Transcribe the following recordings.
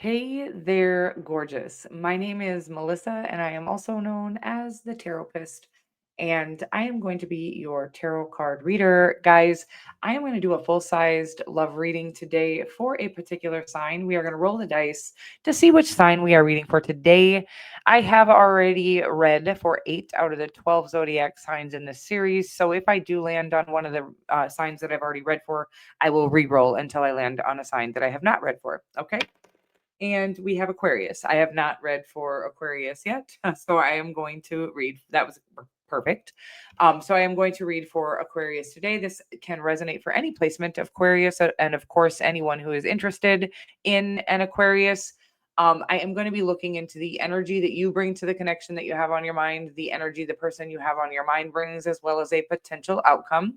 Hey there, gorgeous. My name is Melissa, and I am also known as the Taropist. And I am going to be your tarot card reader. Guys, I am going to do a full sized love reading today for a particular sign. We are going to roll the dice to see which sign we are reading for today. I have already read for 8 out of the 12 zodiac signs in this series. So if I do land on one of the signs that I've already read for, I will re roll until I land on a sign that I have not read for. Okay. And we have Aquarius. I have not read for Aquarius yet, so I am going to read. That was perfect. So I am going to read for Aquarius today. This can resonate for any placement of Aquarius, and of course, anyone who is interested in an Aquarius. I am going to be looking into the energy that you bring to the connection that you have on your mind, the energy the person you have on your mind brings, as well as a potential outcome.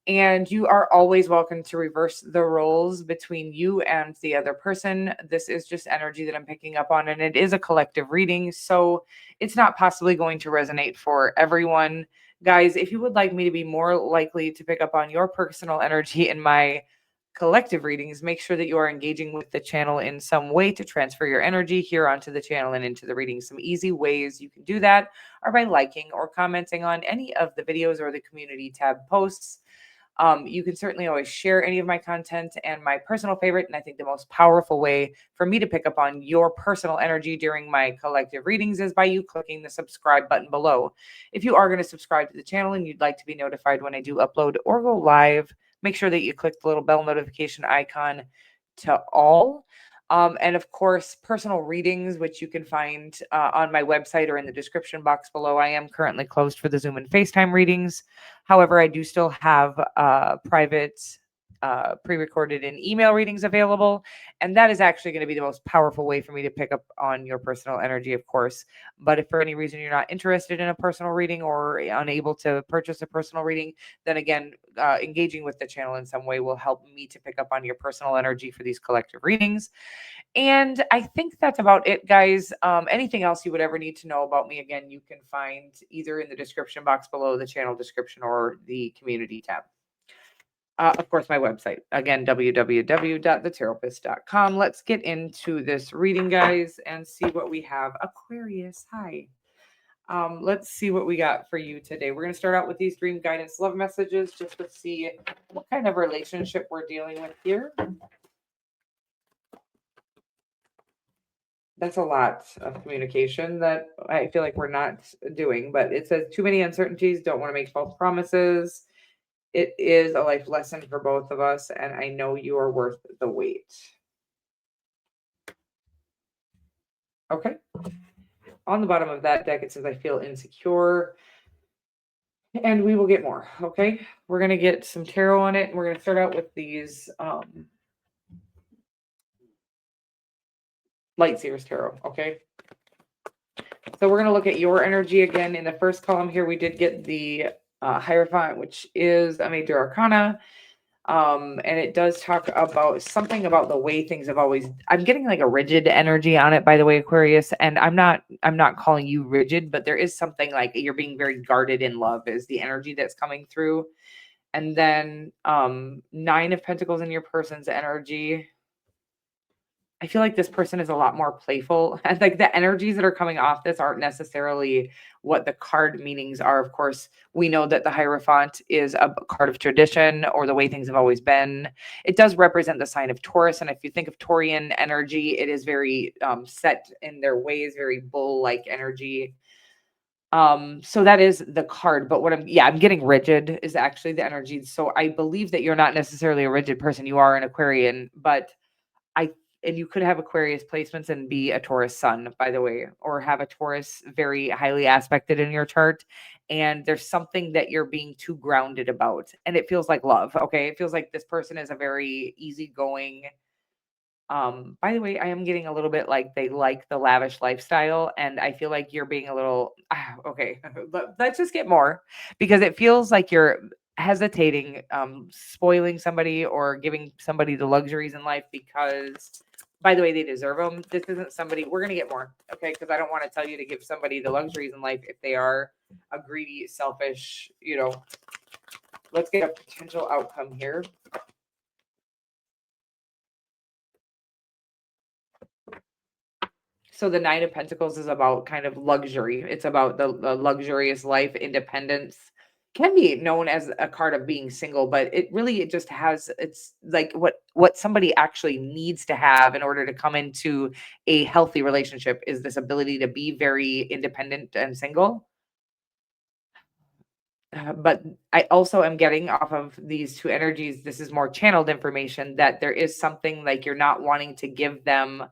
And you are always welcome to reverse the roles between you and the other person. This is just energy that I'm picking up on, and it is a collective reading. So it's not possibly going to resonate for everyone. Guys, if you would like me to be more likely to pick up on your personal energy in my collective readings, make sure that you are engaging with the channel in some way to transfer your energy here onto the channel and into the reading. Some easy ways you can do that are by liking or commenting on any of the videos or the community tab posts. You can certainly always share any of my content. And my personal favorite, and I think the most powerful way for me to pick up on your personal energy during my collective readings, is by you clicking the subscribe button below. If you are going to subscribe to the channel and you'd like to be notified when I do upload or go live, make sure that you click the little bell notification icon to all. And of course, personal readings, which you can find on my website or in the description box below. I am currently closed for the Zoom and FaceTime readings. However, I do still have private, pre-recorded and email readings available. And that is actually going to be the most powerful way for me to pick up on your personal energy, of course. But if for any reason you're not interested in a personal reading or unable to purchase a personal reading, then again, engaging with the channel in some way will help me to pick up on your personal energy for these collective readings. And I think that's about it, guys. Anything else you would ever need to know about me, again, you can find either in the description box below, the channel description, or the community tab. Of course, my website, again, www.theterapist.com. Let's get into this reading, guys, and see what we have. Aquarius, hi. Let's see what we got for you today. We're going to start out with these dream guidance love messages just to see what kind of relationship we're dealing with here. That's a lot of communication that I feel like we're not doing, but it says too many uncertainties, don't want to make false promises. It is a life lesson for both of us, and I know you are worth the wait. Okay. On the bottom of that deck, it says, I feel insecure, and we will get more. Okay. We're going to get some tarot on it, and we're going to start out with these Light Seers Tarot. Okay. So we're going to look at your energy again. In the first column here, we did get the Hierophant, which is a major arcana. And it does talk about something about the way things have always, I'm getting like a rigid energy on it, by the way, Aquarius. And I'm not calling you rigid, but there is something like you're being very guarded in love is the energy that's coming through. And then 9 of Pentacles in your person's energy. I feel like this person is a lot more playful. And like the energies that are coming off this aren't necessarily what the card meanings are. Of course, we know that the Hierophant is a card of tradition or the way things have always been. It does represent the sign of Taurus. And if you think of Taurian energy, it is very set in their ways, very bull-like energy. So that is the card. But what I'm getting rigid is actually the energy. So I believe that you're not necessarily a rigid person. You are an Aquarian, but and you could have Aquarius placements and be a Taurus sun, by the way, or have a Taurus very highly aspected in your chart. And there's something that you're being too grounded about. And it feels like love. Okay. It feels like this person is a very easygoing. By the way, I am getting a little bit like they like the lavish lifestyle. And I feel like you're being a little, okay, let's just get more because it feels like you're hesitating, spoiling somebody or giving somebody the luxuries in life because, by the way, they deserve them. This isn't somebody, we're going to get more, okay? Because I don't want to tell you to give somebody the luxuries in life if they are a greedy, selfish, let's get a potential outcome here. So the Nine of Pentacles is about kind of luxury. It's about the luxurious life, independence. Can be known as a card of being single, but it just has it's like what somebody actually needs to have in order to come into a healthy relationship is this ability to be very independent and single. But I also am getting off of these two energies. This is more channeled information that there is something like you're not wanting to give them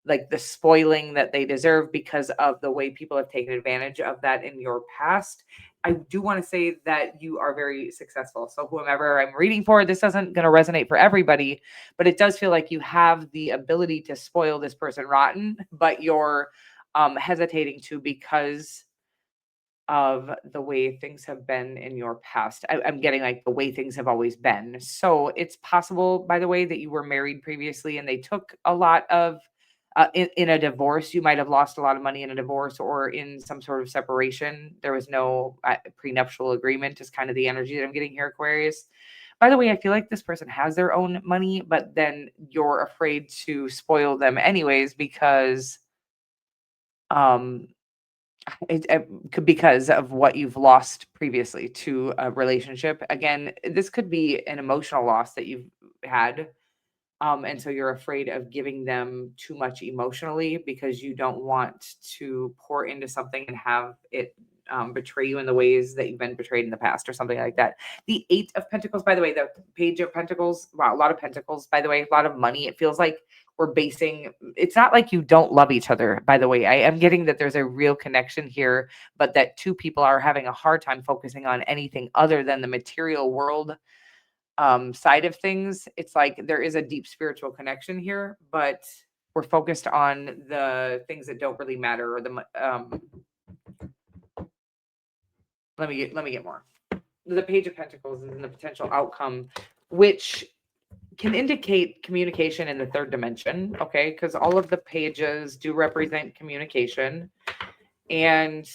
like the spoiling that they deserve because of the way people have taken advantage of that in your past. I do want to say that you are very successful. So whomever I'm reading for, this isn't going to resonate for everybody, but it does feel like you have the ability to spoil this person rotten, but you're hesitating to because of the way things have been in your past. I'm getting like the way things have always been. So it's possible, by the way, that you were married previously and they took a lot of, in a divorce, you might have lost a lot of money in a divorce or in some sort of separation. There was no prenuptial agreement, is kind of the energy that I'm getting here, Aquarius. By the way, I feel like this person has their own money, but then you're afraid to spoil them anyways because um because of what you've lost previously to a relationship. Again, this could be an emotional loss that you've had. And so you're afraid of giving them too much emotionally because you don't want to pour into something and have it betray you in the ways that you've been betrayed in the past or something like that. The Eight of Pentacles, by the way, the Page of Pentacles, wow, a lot of Pentacles, by the way, a lot of money. It feels like we're basing, it's not like you don't love each other, by the way. I am getting that there's a real connection here, but that two people are having a hard time focusing on anything other than the material world side of things. It's like there is a deep spiritual connection here, but we're focused on the things that don't really matter or let me get more. The Page of Pentacles is in the potential outcome, which can indicate communication in the third dimension, okay? Because all of the pages do represent communication. And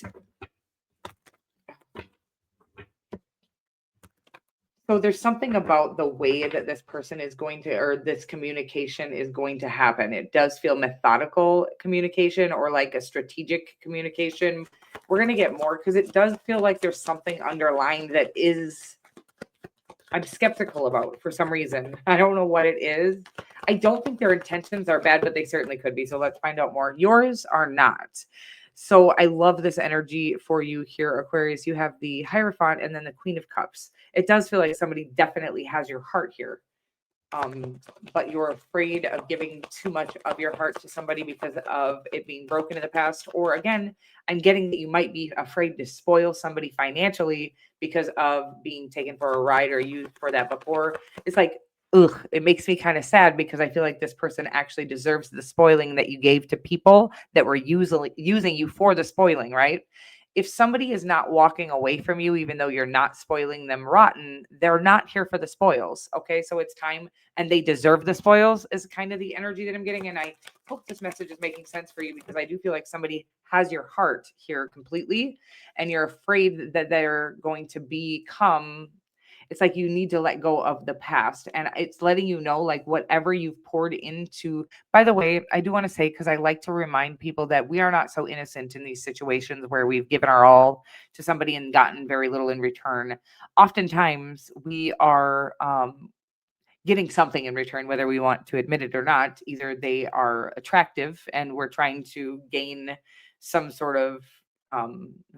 so there's something about the way that this person is going to, or this communication is going to happen. It does feel methodical communication or like a strategic communication. We're going to get more because it does feel like there's something underlying that is, I'm skeptical about for some reason. I don't know what it is. I don't think their intentions are bad, but they certainly could be. So let's find out more. Yours are not. So I love this energy for you here, Aquarius. You have the Hierophant and then the Queen of Cups. It does feel like somebody definitely has your heart here. But you're afraid of giving too much of your heart to somebody because of it being broken in the past. Or again, I'm getting that you might be afraid to spoil somebody financially because of being taken for a ride or used for that before. It's like, ugh, it makes me kind of sad because I feel like this person actually deserves the spoiling that you gave to people that were using you for the spoiling, right? If somebody is not walking away from you, even though you're not spoiling them rotten, they're not here for the spoils. Okay. So it's time and they deserve the spoils, is kind of the energy that I'm getting. And I hope this message is making sense for you because I do feel like somebody has your heart here completely and you're afraid that they're going to become, it's like you need to let go of the past and it's letting you know like whatever you've poured into. By the way, I do want to say, because I like to remind people that we are not so innocent in these situations where we've given our all to somebody and gotten very little in return. Oftentimes we are getting something in return, whether we want to admit it or not. Either they are attractive and we're trying to gain some sort of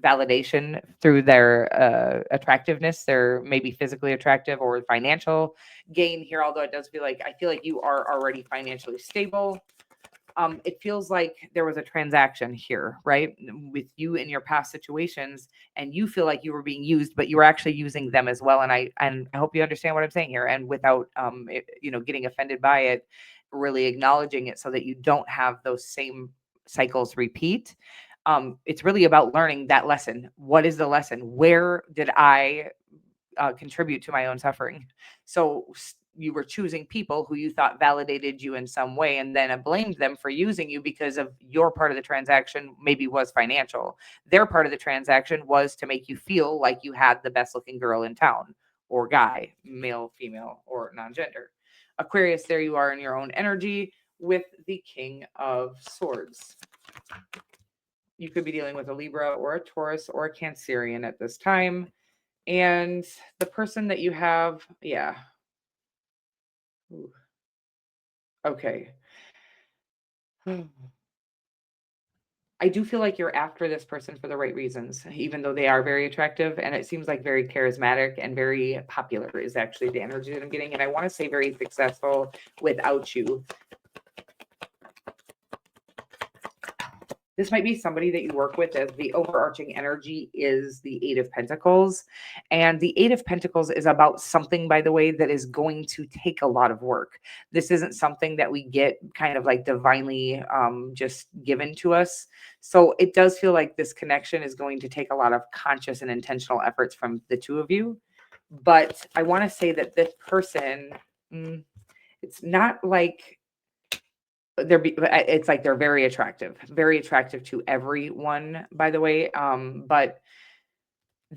validation through their attractiveness. They're maybe physically attractive or financial gain here, although it does feel like I feel like you are already financially stable. It feels like there was a transaction here, right? With you in your past situations, and you feel like you were being used, but you were actually using them as well. And I hope you understand what I'm saying here. And without getting offended by it, really acknowledging it so that you don't have those same cycles repeat. It's really about learning that lesson. What is the lesson? Where did I contribute to my own suffering? So you were choosing people who you thought validated you in some way and then blamed them for using you because of your part of the transaction maybe was financial. Their part of the transaction was to make you feel like you had the best looking girl in town or guy, male, female, or non-gender. Aquarius, there you are in your own energy with the King of Swords. You could be dealing with a Libra or a Taurus or a Cancerian at this time. And the person that you have, yeah. Ooh, okay. I do feel like you're after this person for the right reasons, even though they are very attractive. And it seems like very charismatic and very popular is actually the energy that I'm getting. And I want to say very successful without you. This might be somebody that you work with, as the overarching energy is the Eight of Pentacles. And the Eight of Pentacles is about something, by the way, that is going to take a lot of work. This isn't something that we get kind of like divinely just given to us. So it does feel like this connection is going to take a lot of conscious and intentional efforts from the two of you. But I want to say that this person, it's not like it's like they're very attractive to everyone, by the way. But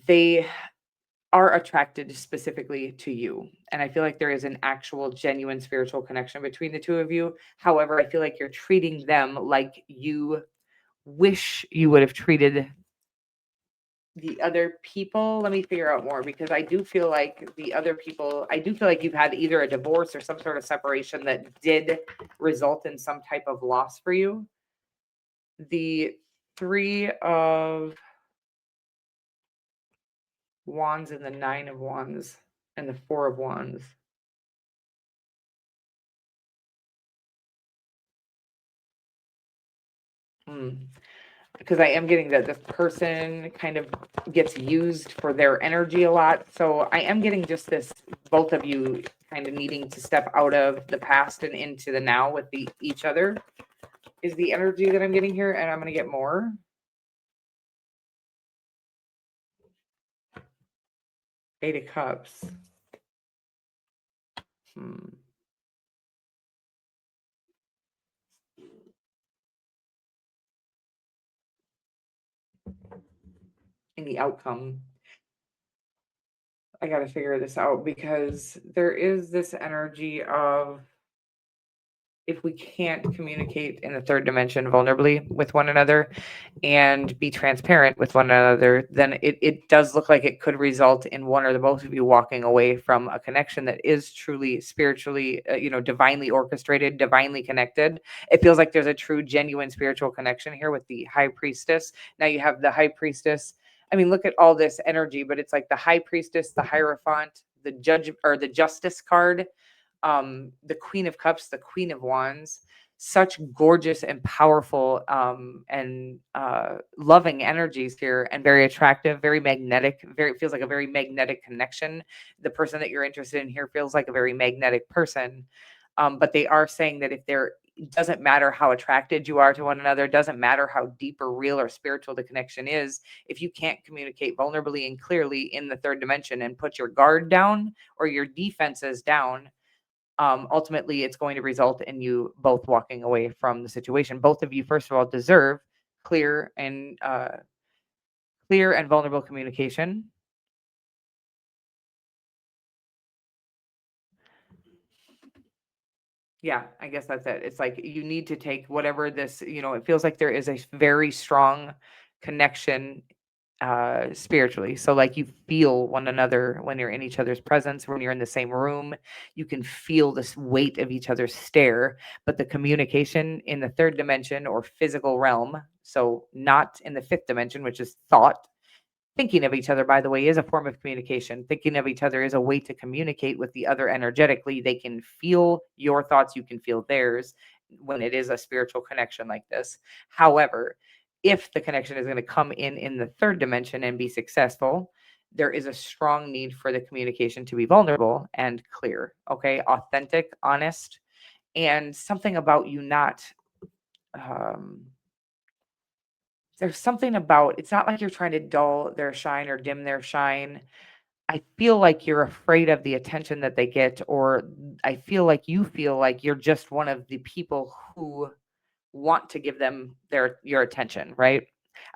they are attracted specifically to you. And I feel like there is an actual genuine spiritual connection between the two of you. However, I feel like you're treating them like you wish you would have treated the other people. Let me figure out more, because I do feel like the other people, I do feel like you've had either a divorce or some sort of separation that did result in some type of loss for you. The Three of Wands and the Nine of Wands and the Four of Wands. Mm. Because I am getting that this person kind of gets used for their energy a lot. So I am getting just this, both of you kind of needing to step out of the past and into the now with each other is the energy that I'm getting here. And I'm going to get more. Eight of Cups. Hmm. In the outcome, I got to figure this out, because there is this energy of, if we can't communicate in the third dimension vulnerably with one another and be transparent with one another, then it does look like it could result in one or the both of you walking away from a connection that is truly spiritually, divinely orchestrated, divinely connected. It feels like there's a true, genuine spiritual connection here with the High Priestess. Now you have the High Priestess. I mean, look at all this energy, but it's like the High Priestess, the Hierophant, the Judge, or the Justice card, the Queen of Cups, the Queen of Wands, such gorgeous and powerful and loving energies here, and very attractive, very magnetic, very feels like a very magnetic connection. The person that you're interested in here feels like a very magnetic person. But they are saying that if there, it doesn't matter how attracted you are to one another, doesn't matter how deep or real or spiritual the connection is, if you can't communicate vulnerably and clearly in the third dimension and put your guard down or your defenses down, ultimately it's going to result in you both walking away from the situation. Both of you, first of all, deserve clear and vulnerable communication. Yeah, I guess that's it. It's like you need to take whatever this, it feels like there is a very strong connection spiritually. So like you feel one another when you're in each other's presence, when you're in the same room, you can feel this weight of each other's stare, but the communication in the third dimension or physical realm, so not in the fifth dimension, which is thought. Thinking of each other, by the way, is a form of communication. Thinking of each other is a way to communicate with the other energetically. They can feel your thoughts, you can feel theirs when it is a spiritual connection like this. However, if the connection is going to come in the third dimension and be successful, there is a strong need for the communication to be vulnerable and clear, okay? Authentic, honest, and something about you not um there's something about, it's not like you're trying to dull their shine or dim their shine. I feel like you're afraid of the attention that they get, or I feel like you feel like you're just one of the people who want to give them your attention, right?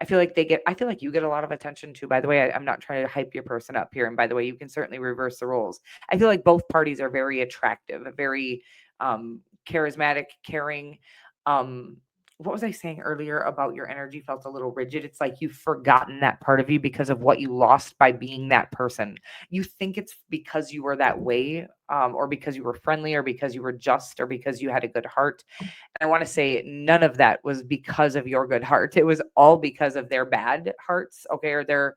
I feel like you get a lot of attention too. By the way, I'm not trying to hype your person up here. And by the way, you can certainly reverse the roles. I feel like both parties are very attractive, very charismatic, caring. Um, what was I saying earlier about your energy felt a little rigid? It's like you've forgotten that part of you because of what you lost by being that person. You think it's because you were that way, or because you were friendly, or because you were just, or because you had a good heart. And I want to say none of that was because of your good heart. It was all because of their bad hearts, okay, or their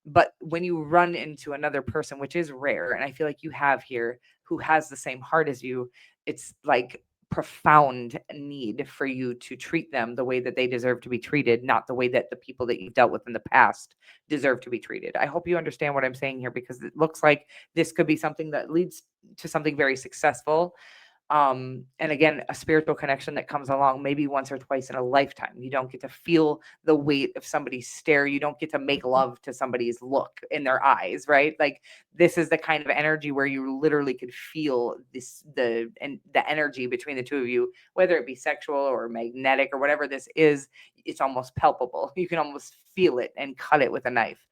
but when you run into another person, which is rare, and I feel like you have here, who has the same heart as you, it's like profound need for you to treat them the way that they deserve to be treated, not the way that the people that you've dealt with in the past deserve to be treated. I hope you understand what I'm saying here, because it looks like this could be something that leads to something very successful, and again, a spiritual connection that comes along maybe once or twice in a lifetime. You don't get to feel the weight of somebody's stare. You don't get to make love to somebody's look in their eyes, right? Like, this is the kind of energy where you literally could feel the energy between the two of you, whether it be sexual or magnetic or whatever this is. It's almost palpable. You can almost feel it and cut it with a knife.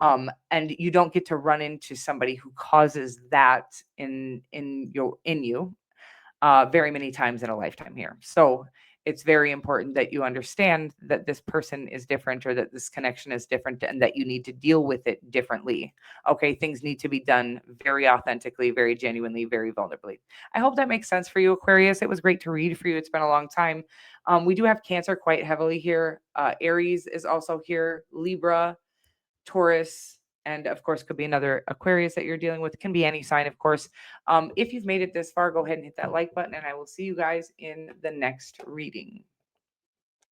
And you don't get to run into somebody who causes that in you very many times in a lifetime here. So it's very important that you understand that this person is different, or that this connection is different, and that you need to deal with it differently. Okay. Things need to be done very authentically, very genuinely, very vulnerably. I hope that makes sense for you, Aquarius. It was great to read for you. It's been a long time. We do have Cancer quite heavily here. Aries is also here, Libra, Taurus, and of course, could be another Aquarius that you're dealing with. It can be any sign, of course. If you've made it this far, go ahead and hit that like button, and I will see you guys in the next reading.